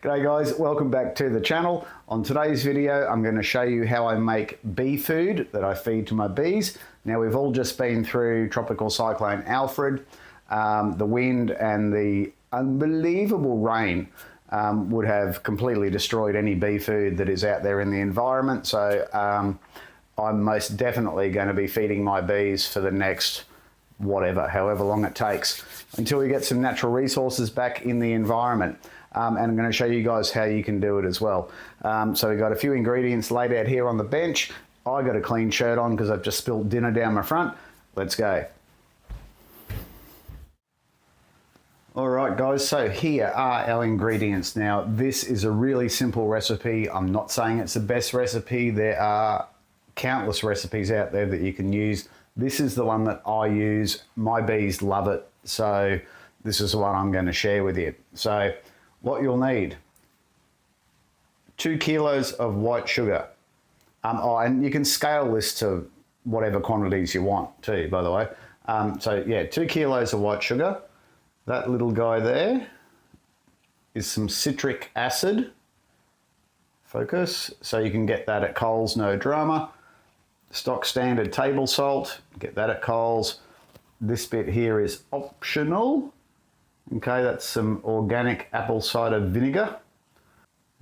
G'day guys, welcome back to the channel. On today's video I'm going to show you how I make bee food that I feed to my bees. Now we've all just been through Tropical Cyclone Alfred. The wind and the unbelievable rain would have completely destroyed any bee food that is out there in the environment. So I'm most definitely going to be feeding my bees for the next however long it takes until we get some natural resources back in the environment. And I'm going to show you guys how you can do it as well. So we've got a few ingredients laid out here on the bench. I got a clean shirt on because I've just spilled dinner down my front. Let's go. All right guys, so here are our ingredients. Now this is a really simple recipe. I'm not saying it's the best recipe. There are countless recipes out there that you can use. This is the one that I use. My bees love it. So this is the one I'm going to share with you. So what you'll need: 2 kilos of white sugar. And you can scale this to whatever quantities you want too, by the way. So yeah, 2 kilos of white sugar. That little guy there is some citric acid. Focus. So you can get that at Coles, no drama. Stock standard table salt, get that at Coles. This bit here is optional. Okay, that's some organic apple cider vinegar.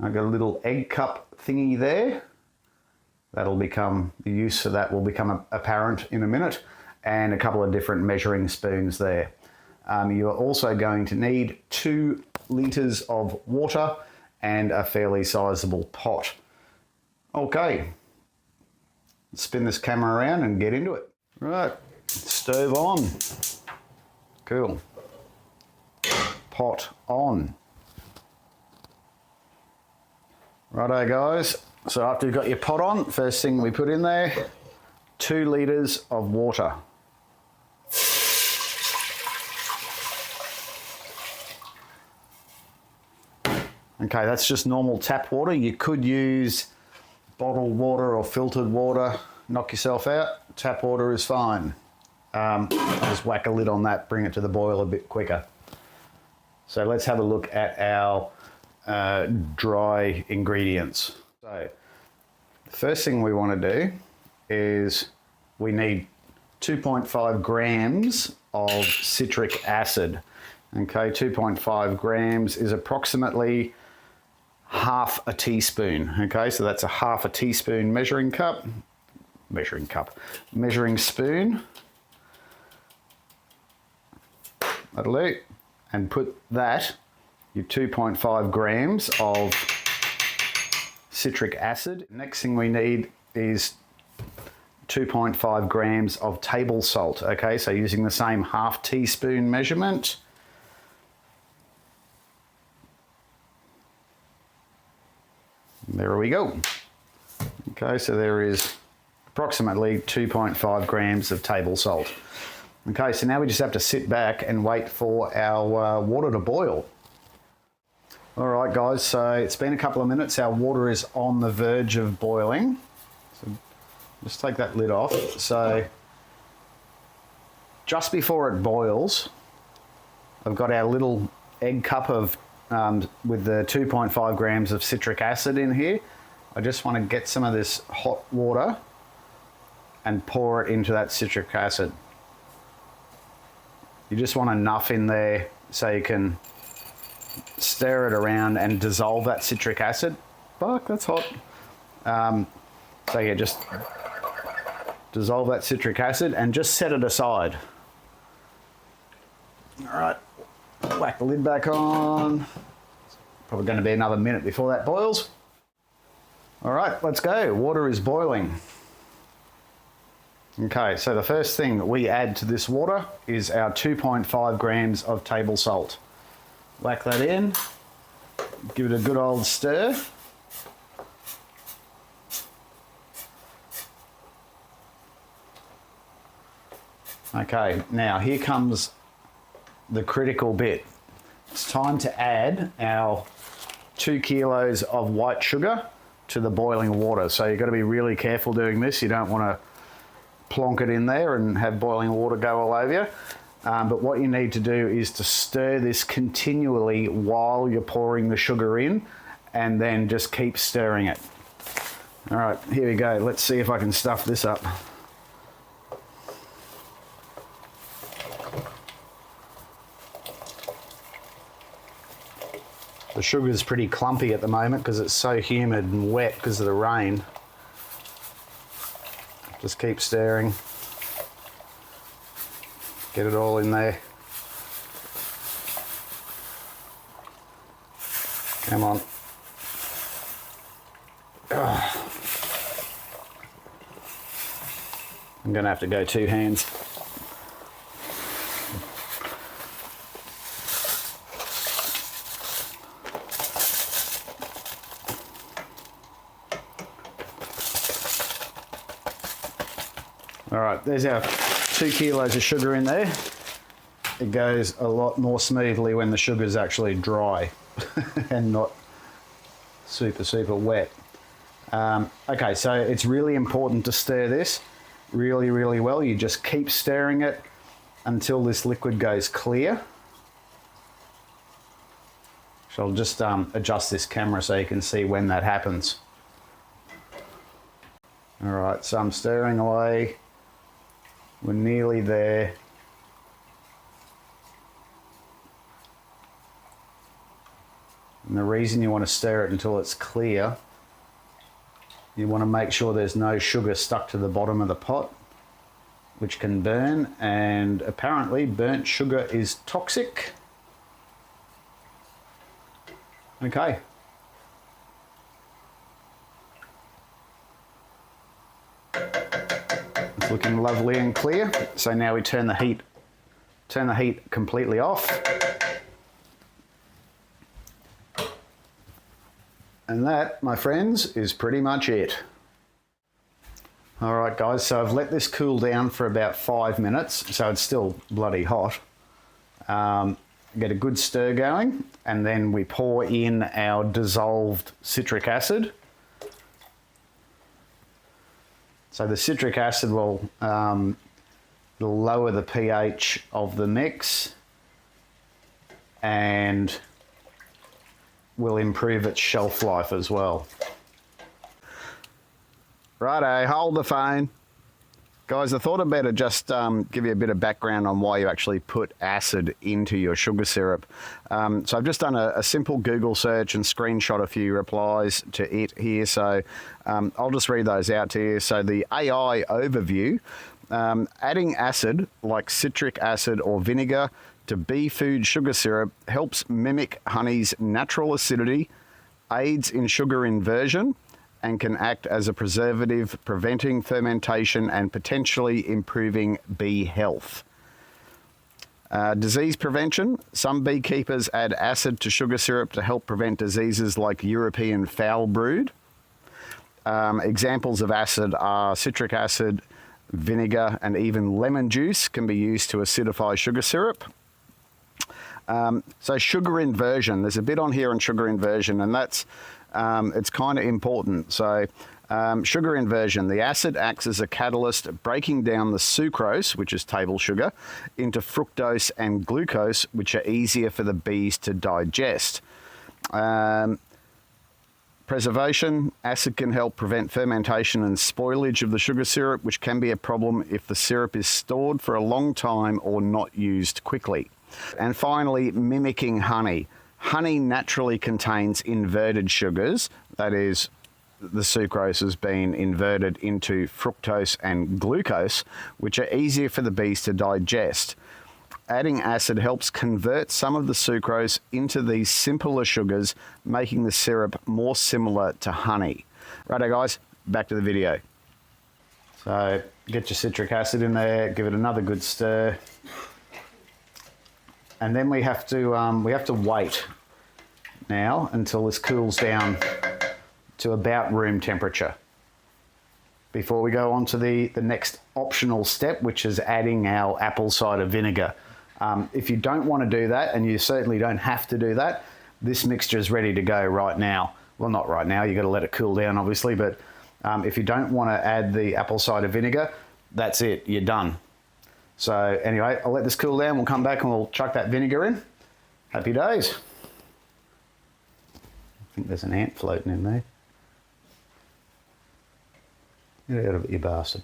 I've got a little egg cup thingy there. The use for that will become apparent in a minute. And a couple of different measuring spoons there. You are also going to need 2 litres of water and a fairly sizable pot. Okay, let's spin this camera around and get into it. Right, stove on. Cool. Pot on. Righto guys, so after you've got your pot on, first thing we put in there, 2 litres of water. Okay, that's just normal tap water. You could use bottled water or filtered water. Knock yourself out. Tap water is fine. Just whack a lid on that, bring it to the boil a bit quicker. So let's have a look at our dry ingredients. So the first thing we want to do is we need 2.5 grams of citric acid. Okay, 2.5 grams is approximately half a teaspoon. Okay, so that's a half a teaspoon measuring spoon. That'll do. And put that, your 2.5 grams of citric acid. Next thing we need is 2.5 grams of table salt. Okay, so using the same half teaspoon measurement. There we go. Okay, so there is approximately 2.5 grams of table salt. Okay, so now we just have to sit back and wait for our water to boil. All right, guys, so it's been a couple of minutes. Our water is on the verge of boiling. So just take that lid off. So just before it boils, I've got our little egg cup of with the 2.5 grams of citric acid in here. I just want to get some of this hot water and pour it into that citric acid. You just want enough in there so you can stir it around and dissolve that citric acid. Fuck, that's hot. So yeah, just dissolve that citric acid and just set it aside. All right, whack the lid back on. Probably going to be another minute before that boils. All right, let's go. Water is boiling. Okay, so the first thing that we add to this water is our 2.5 grams of table salt. Whack that in, give it a good old stir. Okay, now here comes the critical bit. It's time to add our 2 kilos of white sugar to the boiling water. So you've got to be really careful doing this. You don't want to plonk it in there and have boiling water go all over you. But what you need to do is to stir this continually while you're pouring the sugar in, and then just keep stirring it. All right, here we go. Let's see if I can stuff this up. The sugar's pretty clumpy at the moment because it's so humid and wet because of the rain. Just keep stirring. Get it all in there. Come on. Ugh. I'm gonna have to go 2 hands. All right, there's our 2 kilos of sugar in there. It goes a lot more smoothly when the sugar's actually dry and not super, super wet. Okay, so it's really important to stir this really, really well. You just keep stirring it until this liquid goes clear. So I'll just adjust this camera so you can see when that happens. All right, so I'm stirring away. We're nearly there. And the reason you want to stir it until it's clear, you want to make sure there's no sugar stuck to the bottom of the pot, which can burn, and apparently burnt sugar is toxic. Okay. It's looking lovely and clear. So now we turn the heat completely off. And that, my friends, is pretty much it. All right, guys, so I've let this cool down for about 5 minutes, so it's still bloody hot. Get a good stir going, and then we pour in our dissolved citric acid. So the citric acid will lower the pH of the mix and will improve its shelf life as well. Righto, hold the phone. Guys, I thought I'd better just give you a bit of background on why you actually put acid into your sugar syrup. So I've just done a simple Google search and screenshot a few replies to it here. So I'll just read those out to you. So the AI overview, adding acid like citric acid or vinegar to bee food sugar syrup helps mimic honey's natural acidity, aids in sugar inversion, and can act as a preservative, preventing fermentation and potentially improving bee health. Disease prevention. Some beekeepers add acid to sugar syrup to help prevent diseases like European foul brood. Examples of acid are citric acid, vinegar, and even lemon juice can be used to acidify sugar syrup. So sugar inversion, there's a bit on here on sugar inversion, and that's it's kind of important. So sugar inversion, the acid acts as a catalyst, breaking down the sucrose, which is table sugar, into fructose and glucose, which are easier for the bees to digest. Preservation, acid can help prevent fermentation and spoilage of the sugar syrup, which can be a problem if the syrup is stored for a long time or not used quickly. And finally, mimicking honey. Honey naturally contains inverted sugars, that is, the sucrose has been inverted into fructose and glucose, which are easier for the bees to digest. Adding acid helps convert some of the sucrose into these simpler sugars, making the syrup more similar to honey. Righto guys, back to the video. So get your citric acid in there, give it another good stir. And then we have to wait now until this cools down to about room temperature before we go on to the next optional step, which is adding our apple cider vinegar. If you don't want to do that, and you certainly don't have to do that, this mixture is ready to go right now. Well, not right now, you've got to let it cool down obviously, but if you don't want to add the apple cider vinegar, that's it, you're done. So anyway, I'll let this cool down. We'll come back and we'll chuck that vinegar in. Happy days. I think there's an ant floating in there. Get out of it, you bastard.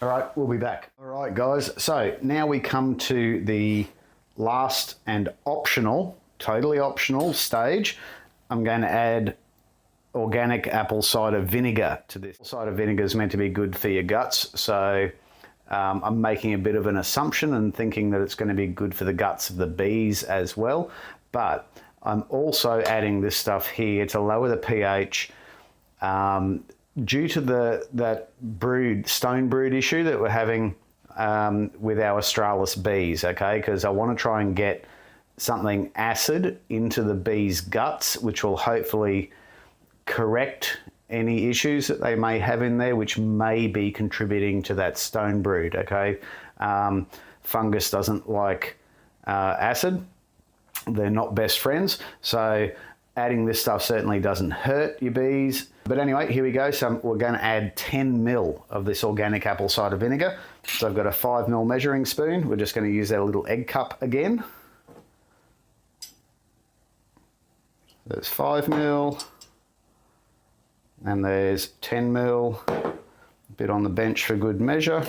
All right, we'll be back. All right, guys. So now we come to the last and optional, totally optional stage. I'm going to add organic apple cider vinegar to this. Cider vinegar is meant to be good for your guts. So I'm making a bit of an assumption and thinking that it's going to be good for the guts of the bees as well. But I'm also adding this stuff here to lower the pH due to that stone brood issue that we're having with our Australis bees, okay? Because I want to try and get something acid into the bees' guts, which will hopefully correct any issues that they may have in there, which may be contributing to that stone brood, okay? Fungus doesn't like acid. They're not best friends. So adding this stuff certainly doesn't hurt your bees. But anyway, here we go. So we're going to add 10 ml of this organic apple cider vinegar. So I've got a 5 ml measuring spoon. We're just going to use our little egg cup again. There's 5 ml. And there's 10 ml. A bit on the bench for good measure.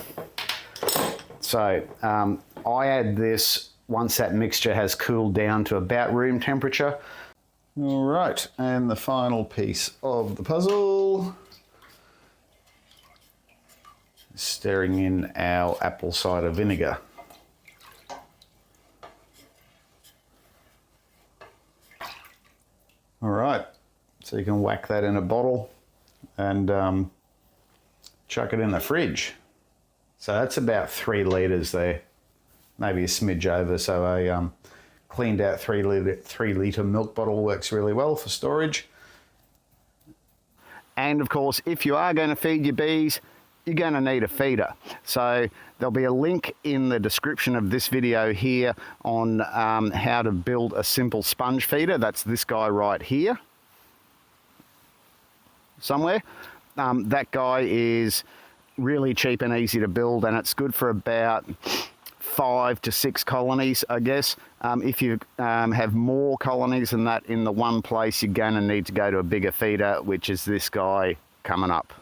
So I add this once that mixture has cooled down to about room temperature. All right, and the final piece of the puzzle. Stirring in our apple cider vinegar. All right, so you can whack that in a bottle and chuck it in the fridge. So that's about 3 litres there, maybe a smidge over. So a cleaned out 3 litre milk bottle works really well for storage. And of course, if you are going to feed your bees, you're going to need a feeder. So there'll be a link in the description of this video here on how to build a simple sponge feeder. That's this guy right here, somewhere. That guy is really cheap and easy to build, and it's good for about 5 to 6 colonies, I guess. If you have more colonies than that in the one place, you're going to need to go to a bigger feeder, which is this guy coming up.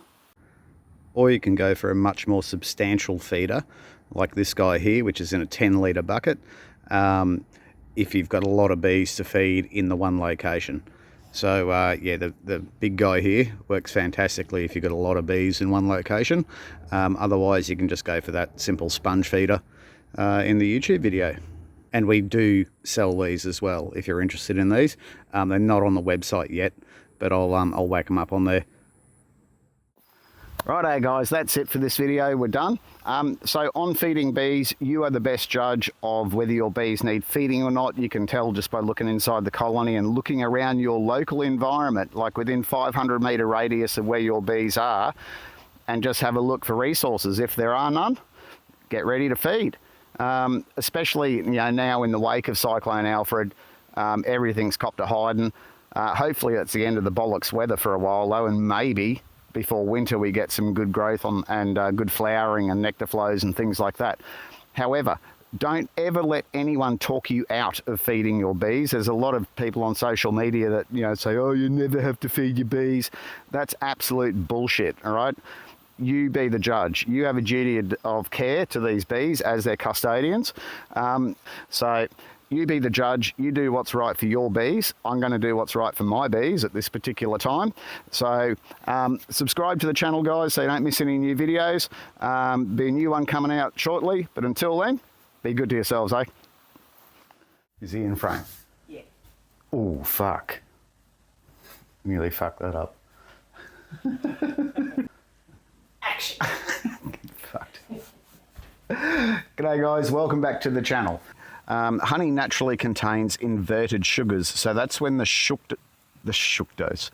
Or you can go for a much more substantial feeder, like this guy here, which is in a 10 litre bucket, if you've got a lot of bees to feed in the one location. So yeah, the big guy here works fantastically if you've got a lot of bees in one location. Otherwise, you can just go for that simple sponge feeder in the YouTube video. And we do sell these as well if you're interested in these. They're not on the website yet, but I'll whack them up on there. Righto guys, that's it for this video. We're done. So on feeding bees, you are the best judge of whether your bees need feeding or not. You can tell just by looking inside the colony and looking around your local environment, like within 500 metre radius of where your bees are, and just have a look for resources. If there are none, get ready to feed. Especially now in the wake of Cyclone Alfred, everything's copped a hiding. Hopefully it's the end of the bollocks weather for a while though, and maybe before winter we get some good growth and good flowering and nectar flows and things like that. However, don't ever let anyone talk you out of feeding your bees. There's a lot of people on social media that say, oh, you never have to feed your bees. That's absolute bullshit, all right? You be the judge. You have a duty of care to these bees as their custodians. So you be the judge. You do what's right for your bees. I'm going to do what's right for my bees at this particular time. So subscribe to the channel, guys, so you don't miss any new videos. Be a new one coming out shortly. But until then, be good to yourselves, eh? Is he in frame? Yeah. Oh, fuck. Nearly fucked that up. Action. Fucked. G'day guys, welcome back to the channel. Honey naturally contains inverted sugars, so that's when the fructose.